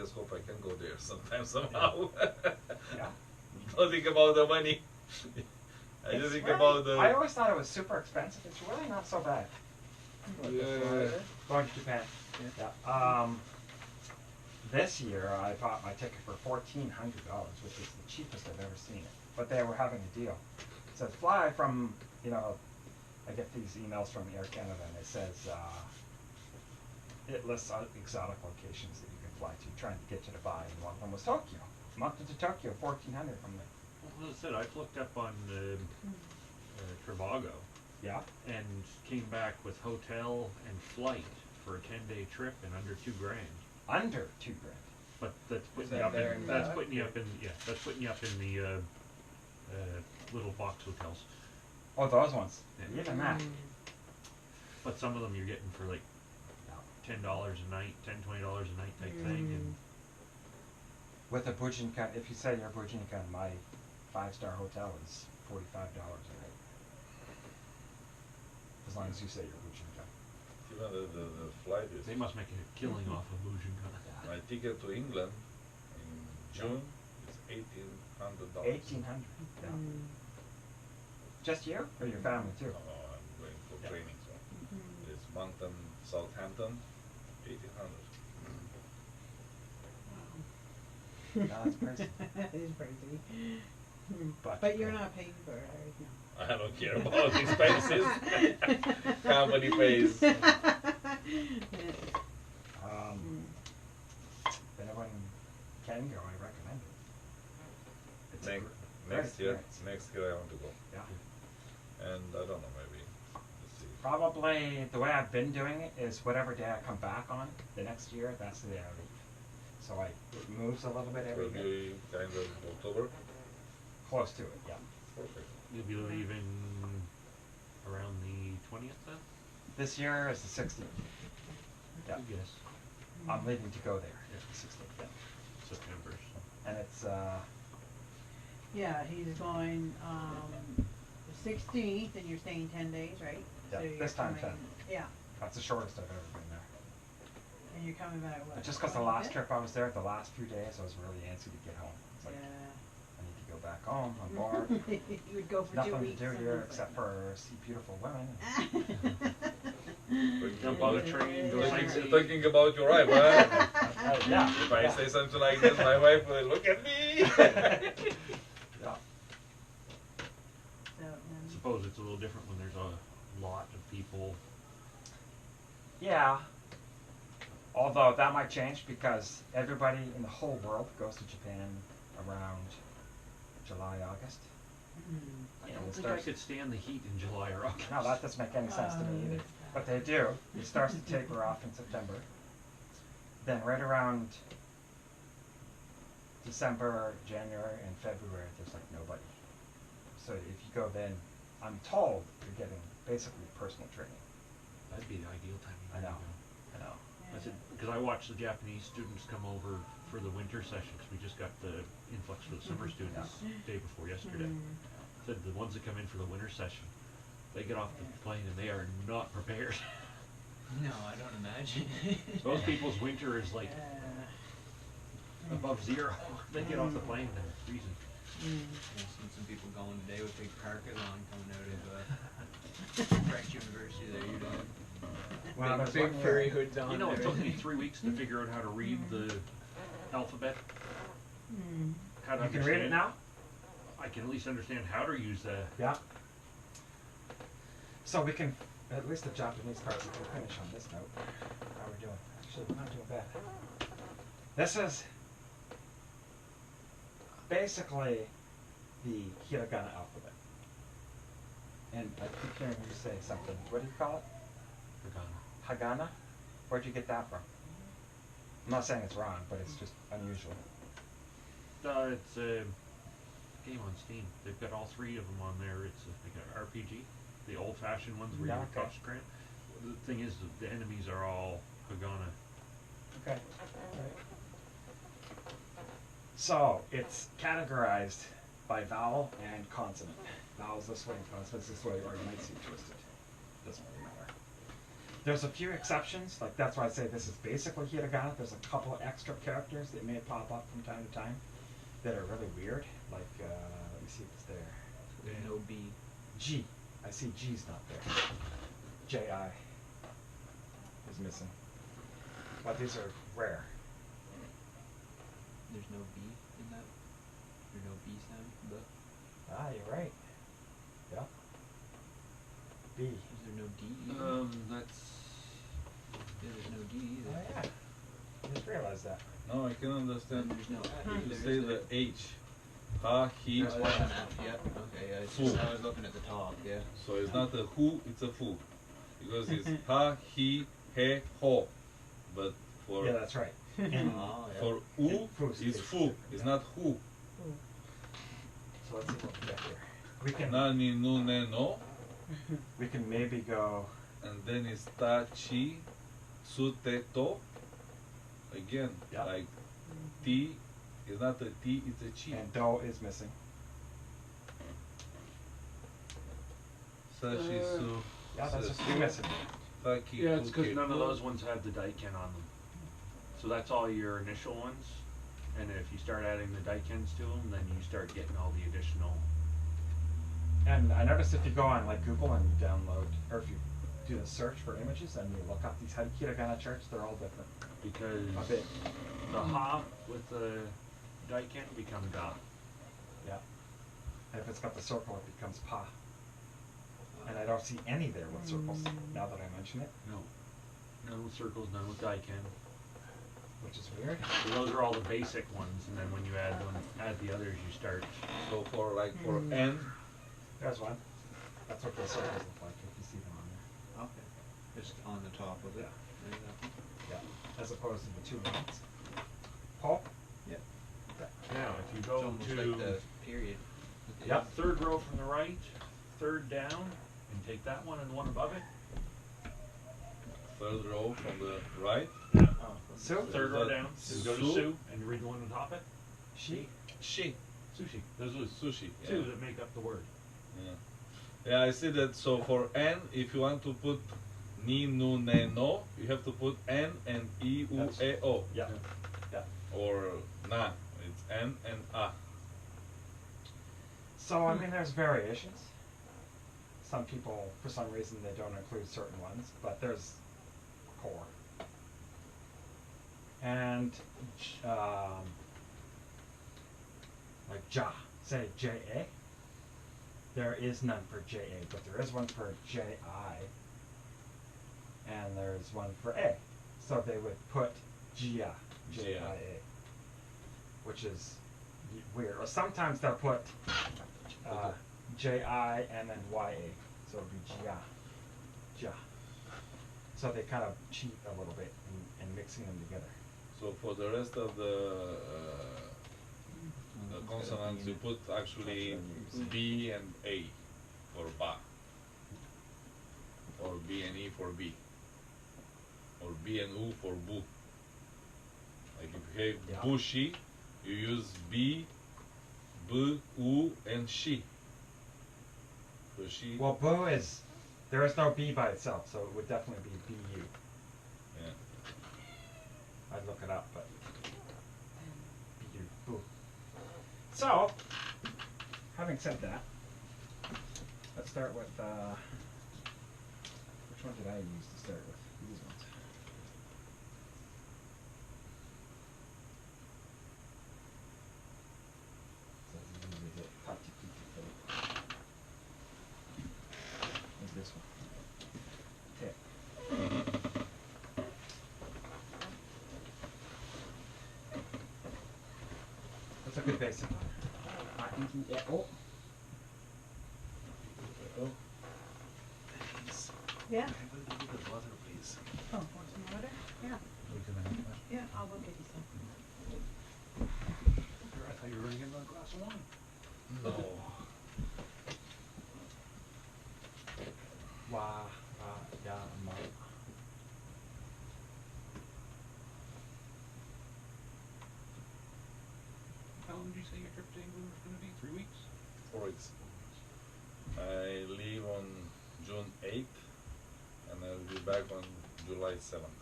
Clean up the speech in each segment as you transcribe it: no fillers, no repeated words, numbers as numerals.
just hope I can go there sometime somehow. Yeah. Don't think about the money. I just think about the. I always thought it was super expensive. It's really not so bad. Yeah. Going to Japan. Yeah. This year I bought my ticket for $1,400, which is the cheapest I've ever seen it. But they were having a deal. It says fly from, you know, I get these emails from Air Canada and it says it lists exotic locations that you can fly to, trying to get you to buy, and one of them was Tokyo. Mountain to Tokyo, $1,400 from there. Well, as I said, I've looked up on Trivago. Yeah. And came back with hotel and flight for a 10-day trip in under $2,000. Under $2,000. But that's putting that you up there in and that's back? putting you up in that's putting you up in the little box hotels. Oh, those ones. Yeah. Even that. But some of them you're getting for like $10 a night, $10-20 a night type thing. And With a Bujinkan, if you say you're a Bujinkan, my 5-star hotel is $45 a night. As long as you say you're Bujinkan. Even the flight is. they must make a killing off of Bujinkan. My ticket to England in June is $1,800. $1,800. Yeah. Just you or your family too? No, I'm going for training, so it's Mountain, Southampton, 1,800. No, that's crazy. That is crazy. But you're not paying for it, are you? I don't care about expenses. Company pays. If anyone can go, I recommend it. It's a Next great year, experience. next year I want to go. Yeah. And I don't know, maybe. Let's see. Probably the way I've been doing it is whatever day I come back on the next year, that's the day I leave. So it moves a little bit every Will year. be kind of October. Close to it, yeah. Perfect. You'll be leaving around the 20th then? This year is the 16th. Yeah. Good guess. I'm leaving to go there. The 16th. Yeah. September. So. And it's Yeah, he's going the 16th, and you're staying 10 days, right? Yeah, So you're this time coming- 10. Yeah, that's the shortest I've ever been there. and you're coming back what? But just because the last 25th? trip I was there, the last few days, I was really antsy to get home. It's like, Yeah. I need to go back home. I'm bored. You would go for 2 Nothing weeks. to do and here it's except like- for see beautiful women. Jump on the train, go Yeah. sightseeing. Talking about your wife, huh? Yeah. If I say something like this, my wife will look at me. Yeah. So, Suppose it's a little different when there's a lot of people. Yeah. Although that might change because everybody in the whole world goes to Japan around July, August. I And don't it think I starts- could stand the heat in July or August. No, that doesn't make any sense to me either. But they do. It starts to taper off in September. Then right around December, January, and February, there's like nobody. So if you go then, I'm told you're getting basically personal training. That'd be the ideal time. I know. I know. I said, because I watched the Japanese students come over for the winter session, because we just got the influx for the summer students day before yesterday. Said the ones that come in for the winter session, they get off the plane and they are not prepared. No, I don't imagine. Those people's winter is like above zero. They get off the plane and they're freezing. I've seen some people going today with big parkas on coming out of Brecht University there. You know, Well, there's big one furry year- hoods on. You know, it and took me everything. 3 weeks to figure out how to read the alphabet. How to You can read it understand. now? I can at least understand how to use the. Yeah. So we can, at least the Japanese part, we can finish on this note. How we're doing. Actually, we're not doing bad. This is basically the hiragana alphabet. And I keep hearing you say something. What do you call it? Hagana? Where'd you get that from? I'm not saying it's wrong, but it's just unusual. It's a game on Steam. They've got all three of them on there. It's like an RPG, the old-fashioned ones where Yeah, you okay. touch screen. The thing is, the enemies are all Hagana. Okay. Alright. So, it's categorized by vowel and consonant. Vowels this way, consonants this way, or you might see twisted. Doesn't really matter. There's a few exceptions, like that's why I say this is basically hiragana. There's a couple of extra characters that may pop up from time to time that are really weird. Like, let me see if it's there. There's no B. G. I see G's not there. J-I is missing. But these are rare. There's no B in that. There's no B sound. But Ah, you're right. Yep. B. is there no D either? That's. Yeah, there's no D Oh, either. yeah. I just realized that. No, I can And understand. there's no F You either. say is the there? H. Ha, he. There's Oh, one there's an F. F. Yep. Okay. Yeah, it's Fu. just, I was looking at the top. Yeah. So it's not a who, it's a fu. Because it's ha, he, he, ho. But for Yeah, that's right. And Oh, yeah. for u, Fu is it's different, fu. It's yeah. not who. so let's see what we get here. We can Nani, nu, ne, no. we can maybe go And then it's ta, chi, su, te, to. Again, Yeah. like T is not a T, it's a chi. and do is missing. Sashi, su, Yeah, that's just su, two missing. taki, Yeah, it's because kuke. none of those ones have the daiken on them. So that's all your initial ones. And if you start adding the daikens to them, then you start getting all the additional. And I noticed if you go on like Google and you download, or if you do the search for images and you look up these hiragana charts, they're all different. Because A bit. the ha with the daiken become ga. Yeah. And if it's got the circle, it becomes pa. And I don't see any there with circles, now that I mention it, No. None with circles, none with daiken. which is weird. So those are all the basic ones, and then when you add the others, you start. So for like for N, There's one. That's what the circles look like, if you see them on there. Okay. Just on the top of it. Yeah. There's that one. Yeah. As opposed to the two lines. Paul? Yep. Now, if you It's go almost to like the period. Yeah. third row from the right, third down, and take that one and the one above it. third row from the right, Sue? Third row that down, and go to Su? Sue, and you read the one on top it. She? shi, Sushi. Those are the sushi. two Yeah. that make up the word. Yeah. Yeah, I see that. So for N, if you want to put ni, nu, ne, no, you have to put N and I, U, That's- E, O. Yeah. Yeah. Or na, it's N and A. So, I mean, there's variations. Some people, for some reason, they don't include certain ones, but there's core. And, like ja, say J-A. There is none for J-A, but there is one for J-I. And there's one for A. So they would put Gia, J-I-A, which is weird. Or sometimes they'll put J-I and then Y-A. So it would be Gia. Gia. So they kind of cheat a little bit in mixing them together. So for the rest of the consonants, you put actually B and A for ba. Or B and E for B. Or B and U for bu. Like if you have Yeah. bushi, you use B, B, U, and shi. So she, Well, bu is, there is no B by itself, so it would definitely be BU. yeah. I'd look it up, but BU, boo. So, having said that, let's start with, which one did I use to start with? These ones. So this is usually the Tachikuchi. What's this one? Okay. That's a good basic one. A-E-E-O. Yeah. Water, please. Oh, want some water? Yeah. Yeah, I'll go get you some. I thought you were going to get another glass of wine. No. Wa, ya, ma. How long did you say your trip to England was going to be? 3 weeks? 4 weeks. I leave on June 8th and I'll be back on July 7th.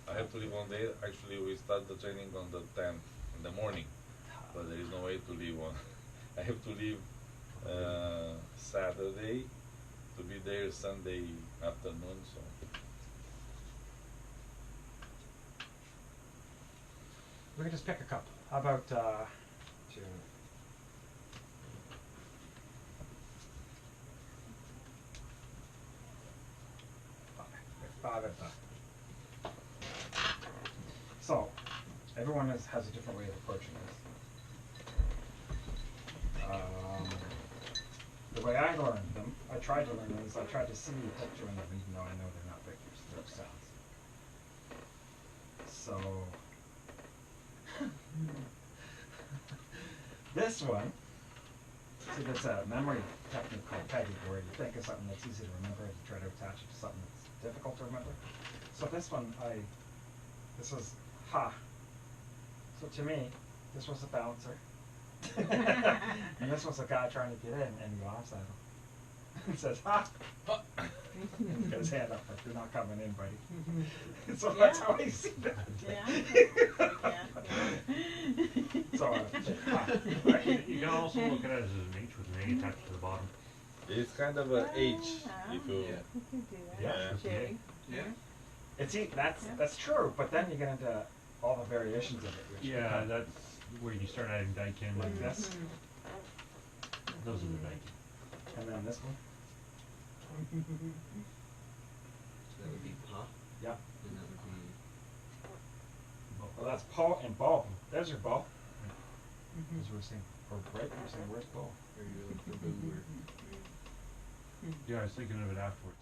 I have to leave one day. Actually, we start the training on the 10th in the morning, but there is no way to leave one. I have to leave Saturday to be there Sunday afternoon. So We can just pick a couple. How about two? Five at a time. So, everyone has a different way of approaching this. The way I learned them, I tried to learn them, is I tried to see a picture in them, even though I know they're not pictures, they're sounds. So, this one, see, that's a memory technique called pegging, where you think of something that's easy to remember and try to attach it to something that's difficult to remember. So this one, this was ha. So to me, this was a bouncer. And this was a guy trying to get in, and he laughs at him. He says, ha! He's got his hand up like, you're not coming in, buddy. So that's how I see that. Yeah. So, ha. You can also look at it as an H with an A attached to the bottom. it's kind of a H. If you Yeah. You could do that. Yeah. Shading. Yeah. That's true, but then you get into all the variations of it. Which Yeah, become that's where you start adding Daikin. like this, Those are the Daikin. and then this one. So that would be pa, Yeah. and that would be Well, that's Paul and Ball. There's your ball. Mhm. As we're saying, or right, we're saying, where's Ball? or you look for boo or Yeah, I was thinking of it afterwards.